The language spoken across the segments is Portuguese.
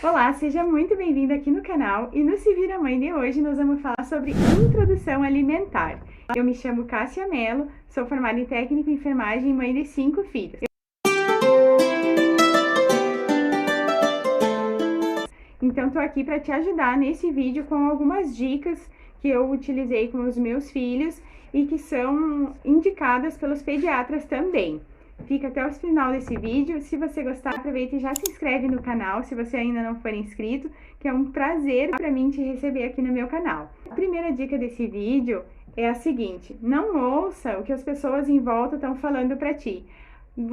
Olá, seja muito bem-vindo aqui no canal e no Se Vira Mãe de hoje nós vamos falar sobre introdução alimentar. Eu me chamo Cássia Mello, sou formada em técnico em enfermagem e mãe de 5 filhos. Então tô aqui para te ajudar nesse vídeo com algumas dicas que eu utilizei com os meus filhos e que são indicadas pelos pediatras também. Fica até o final desse vídeo. Se você gostar, aproveita e já se inscreve no canal, se você ainda não for inscrito, que é um prazer para mim te receber aqui no meu canal. A primeira dica desse vídeo é a seguinte: não ouça o que as pessoas em volta estão falando para ti.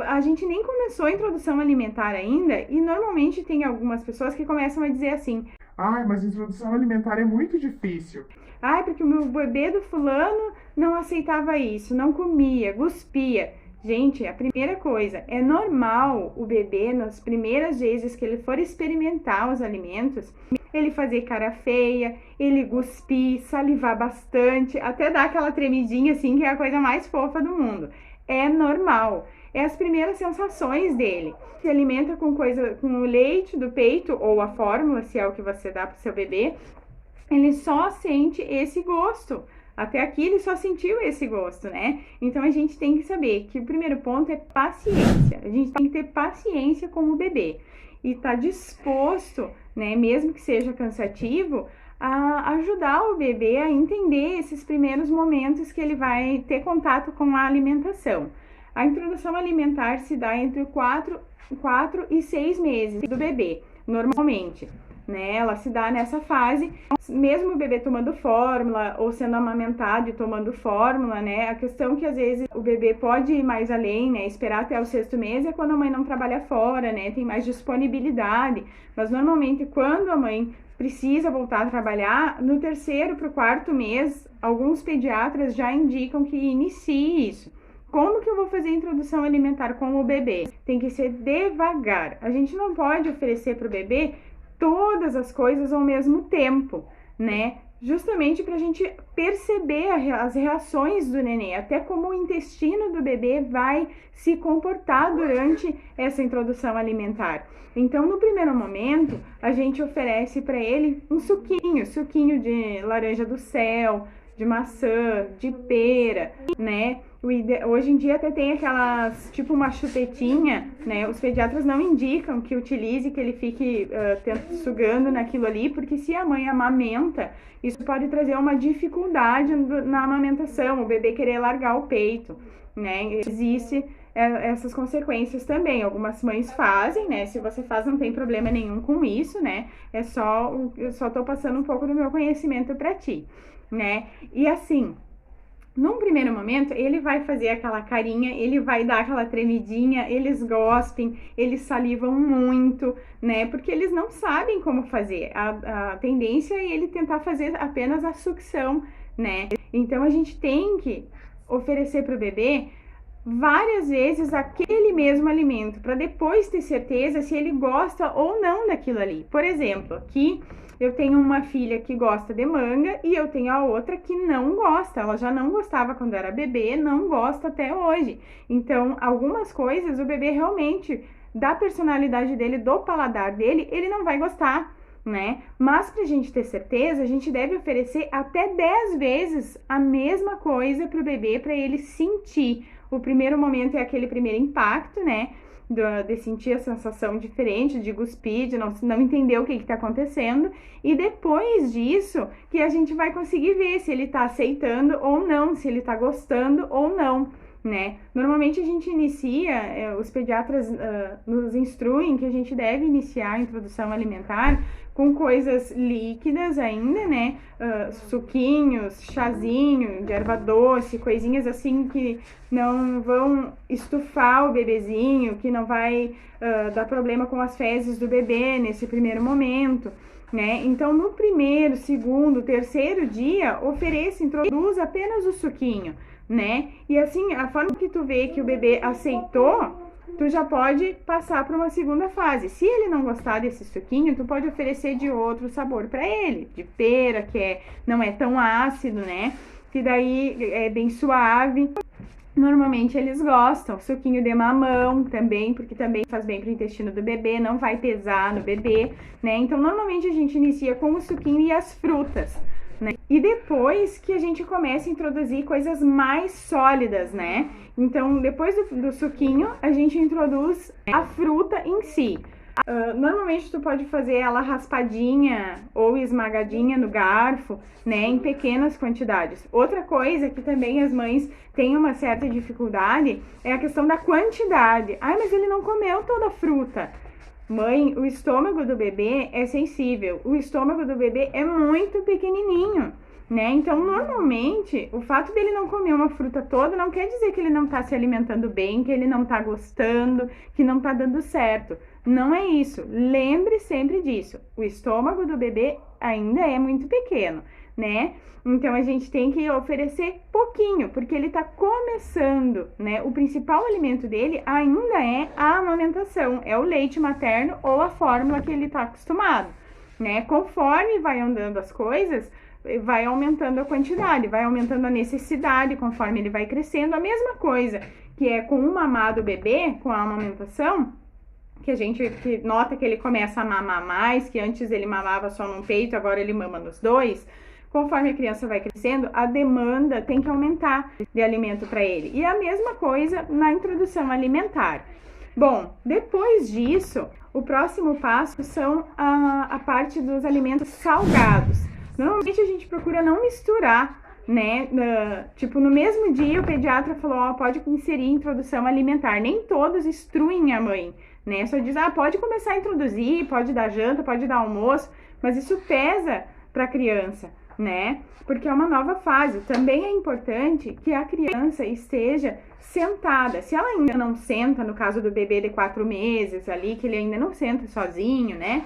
A gente nem começou a introdução alimentar ainda e normalmente tem algumas pessoas que começam a dizer assim: Ai, mas introdução alimentar é muito difícil. ai, porque o meu bebê do fulano não aceitava isso, não comia, cuspia. Gente, a primeira coisa, é normal o bebê, nas primeiras vezes que ele for experimentar os alimentos, ele fazer cara feia, ele cuspir, salivar bastante, até dar aquela tremidinha assim, que é a coisa mais fofa do mundo. É normal. É as primeiras sensações dele. Se alimenta com o leite do peito ou a fórmula, se é o que você dá para o seu bebê, ele só sente esse gosto. Até aqui ele só sentiu esse gosto, né? Então a gente tem que saber que o primeiro ponto é paciência. A gente tem que ter paciência com o bebê e tá disposto, né, mesmo que seja cansativo, a ajudar o bebê a entender esses primeiros momentos que ele vai ter contato com a alimentação. A introdução alimentar se dá entre 4 e 6 meses do bebê, normalmente. Né? Ela se dá nessa fase, mesmo o bebê tomando fórmula ou sendo amamentado e tomando fórmula, né? A questão que às vezes o bebê pode ir mais além, né? Esperar até o 6º mês é quando a mãe não trabalha fora, né? Tem mais disponibilidade, mas normalmente quando a mãe precisa voltar a trabalhar, no 3º para o 4º mês, alguns pediatras já indicam que inicie isso. Como que eu vou fazer a introdução alimentar com o bebê? Tem que ser devagar. A gente não pode oferecer para o bebê todas as coisas ao mesmo tempo, né? Justamente para a gente perceber as reações do nenê, até como o intestino do bebê vai se comportar durante essa introdução alimentar. Então, no primeiro momento, a gente oferece para ele um suquinho de laranja do céu, de maçã, de pera, né? Hoje em dia até tem aquelas, tipo uma chupetinha, né? Os pediatras não indicam que utilize, que ele fique sugando naquilo ali, porque se a mãe amamenta, isso pode trazer uma dificuldade na amamentação, o bebê querer largar o peito, né? Existe essas consequências também. Algumas mães fazem, né? Se você faz, não tem problema nenhum com isso, né? Eu só tô passando um pouco do meu conhecimento para ti, né? E assim, num primeiro momento, ele vai fazer aquela carinha, ele vai dar aquela tremidinha, eles gospem, eles salivam muito, né? Porque eles não sabem como fazer. A tendência é ele tentar fazer apenas a sucção, né? Então, a gente tem que oferecer para o bebê várias vezes aquele mesmo alimento, para depois ter certeza se ele gosta ou não daquilo ali. Por exemplo, aqui eu tenho uma filha que gosta de manga e eu tenho a outra que não gosta. Ela já não gostava quando era bebê, não gosta até hoje. Então, algumas coisas o bebê realmente, da personalidade dele, do paladar dele, ele não vai gostar, né? Mas pra gente ter certeza, a gente deve oferecer até 10 vezes a mesma coisa pro bebê, para ele sentir. O primeiro momento é aquele primeiro impacto, né? De sentir a sensação diferente, de cuspir, de não entender o que está acontecendo. E depois disso, que a gente vai conseguir ver se ele está aceitando ou não, se ele está gostando ou não, né? Normalmente a gente inicia, os pediatras nos instruem que a gente deve iniciar a introdução alimentar com coisas líquidas ainda, né? Suquinhos, chazinho de erva doce, coisinhas assim que não vão estufar o bebezinho, que não vai dar problema com as fezes do bebê nesse primeiro momento, né? Então, no primeiro, segundo, terceiro dia, introduza apenas o suquinho, né? E assim, a forma que tu vê que o bebê aceitou, tu já pode passar para uma segunda fase. Se ele não gostar desse suquinho, tu pode oferecer de outro sabor para ele, de pera, que não é tão ácido, né? Que daí é bem suave. Normalmente eles gostam. Suquinho de mamão também, porque também faz bem pro intestino do bebê, não vai pesar no bebê, né? Então, normalmente a gente inicia com o suquinho e as frutas, né? E depois que a gente começa a introduzir coisas mais sólidas, né? Então, depois do suquinho, a gente introduz a fruta em si. Normalmente tu pode fazer ela raspadinha ou esmagadinha no garfo, né, em pequenas quantidades. Outra coisa que também as mães têm uma certa dificuldade é a questão da quantidade. Ai, mas ele não comeu toda a fruta. Mãe, o estômago do bebê é sensível, o estômago do bebê é muito pequenininho, né? Então, normalmente, o fato dele não comer uma fruta toda não quer dizer que ele não está se alimentando bem, que ele não está gostando, que não está dando certo. Não é isso. Lembre sempre disso. O estômago do bebê ainda é muito pequeno, né? Então, a gente tem que oferecer pouquinho, porque ele está começando, né? O principal alimento dele ainda é a amamentação, é o leite materno ou a fórmula que ele está acostumado, né? Conforme vai andando as coisas, vai aumentando a quantidade, vai aumentando a necessidade conforme ele vai crescendo. A mesma coisa que é com o mamar do bebê, com a amamentação, que a gente nota que ele começa a mamar mais, que antes ele mamava só num peito, agora ele mama nos dois. Conforme a criança vai crescendo, a demanda tem que aumentar de alimento para ele. E a mesma coisa na introdução alimentar. Bom, depois disso, o próximo passo são a parte dos alimentos salgados. Normalmente a gente procura não misturar, né? Tipo, no mesmo dia o pediatra falou, ó, pode inserir introdução alimentar. Nem todos instruem a mãe, né? Só diz, pode começar a introduzir, pode dar janta, pode dar almoço, mas isso pesa para a criança, né? Porque é uma nova fase. Também é importante que a criança esteja sentada. Se ela ainda não senta, no caso do bebê de 4 meses ali, que ele ainda não senta sozinho, né?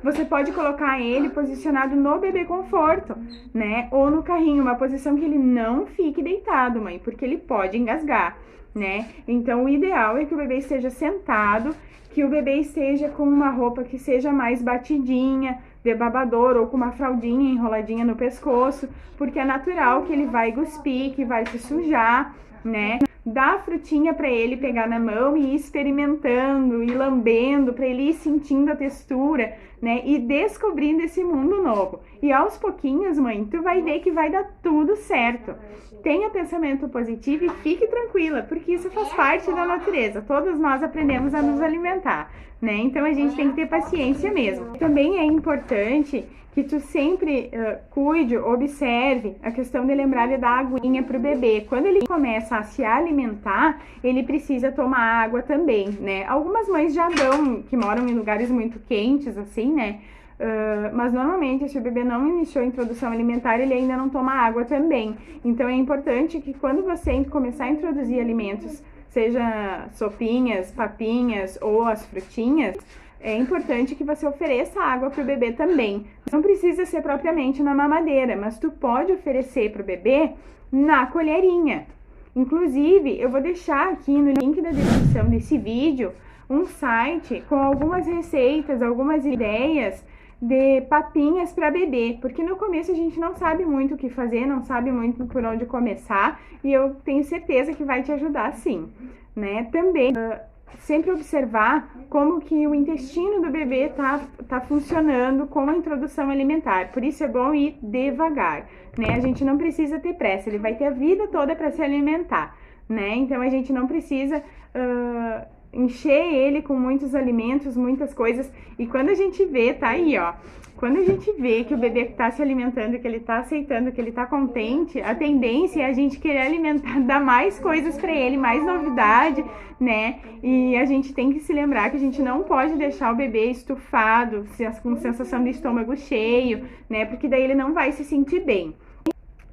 Você pode colocar ele posicionado no bebê conforto, né? Ou no carrinho, uma posição que ele não fique deitado, mãe, porque ele pode engasgar, né? Então, o ideal é que o bebê esteja sentado, que o bebê esteja com uma roupa que seja mais batidinha, de babador, ou com uma fraldinha enroladinha no pescoço, porque é natural que ele vai cuspir, que vai se sujar, né? Dá a frutinha para ele pegar na mão e ir experimentando, e lambendo, para ele ir sentindo a textura, né? E descobrindo esse mundo novo. E aos pouquinhos, mãe, tu vai ver que vai dar tudo certo. Tenha pensamento positivo e fique tranquila, porque isso faz parte da natureza. Todos nós aprendemos a nos alimentar, né? Então a gente tem que ter paciência mesmo. Também é importante que tu sempre cuide, observe a questão de lembrar de dar aguinha pro bebê. Quando ele começa a se alimentar, ele precisa tomar água também, né? Algumas mães já dão, que moram em lugares muito quentes, assim, né? Mas normalmente, se o bebê não iniciou a introdução alimentar, ele ainda não toma água também. Então é importante que quando você começar a introduzir alimentos, seja sopinhas, papinhas ou as frutinhas, é importante que você ofereça água para o bebê também. Não precisa ser propriamente na mamadeira, mas tu pode oferecer para o bebê na colherinha. Inclusive, eu vou deixar aqui no link da descrição desse vídeo um site com algumas receitas, algumas ideias de papinhas para bebê, porque no começo a gente não sabe muito o que fazer, não sabe muito por onde começar, e eu tenho certeza que vai te ajudar sim, né? Também sempre observar como que o intestino do bebê tá funcionando com a introdução alimentar. Por isso é bom ir devagar, né? A gente não precisa ter pressa, ele vai ter a vida toda para se alimentar, né? Então a gente não precisa encher ele com muitos alimentos, muitas coisas. E quando a gente vê, tá aí, ó. Quando a gente vê que o bebê tá se alimentando, que ele tá aceitando, que ele tá contente, a tendência é a gente querer alimentar, dar mais coisas para ele, mais novidade, né? E a gente tem que se lembrar que a gente não pode deixar o bebê estufado, com sensação de estômago cheio, né? Porque daí ele não vai se sentir bem.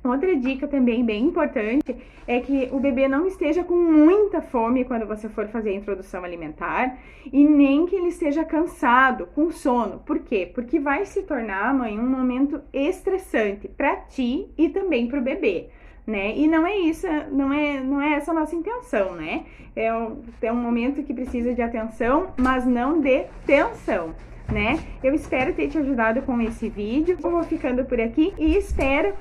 Outra dica também bem importante é que o bebê não esteja com muita fome quando você for fazer a introdução alimentar e nem que ele esteja cansado, com sono. Por quê? Porque vai se tornar, mãe, um momento estressante para ti e também para o bebê, né? E não é isso, não é essa a nossa intenção, né? É um momento que precisa de atenção, mas não de tensão. né? Eu espero ter te ajudado com esse vídeo. Eu vou ficando por aqui e espero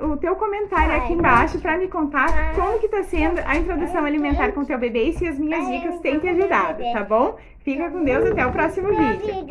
o teu comentário aqui embaixo para me contar como que tá sendo a introdução alimentar com o teu bebê e se as minhas dicas têm te ajudado, tá bom? Fica com Deus, até o próximo vídeo.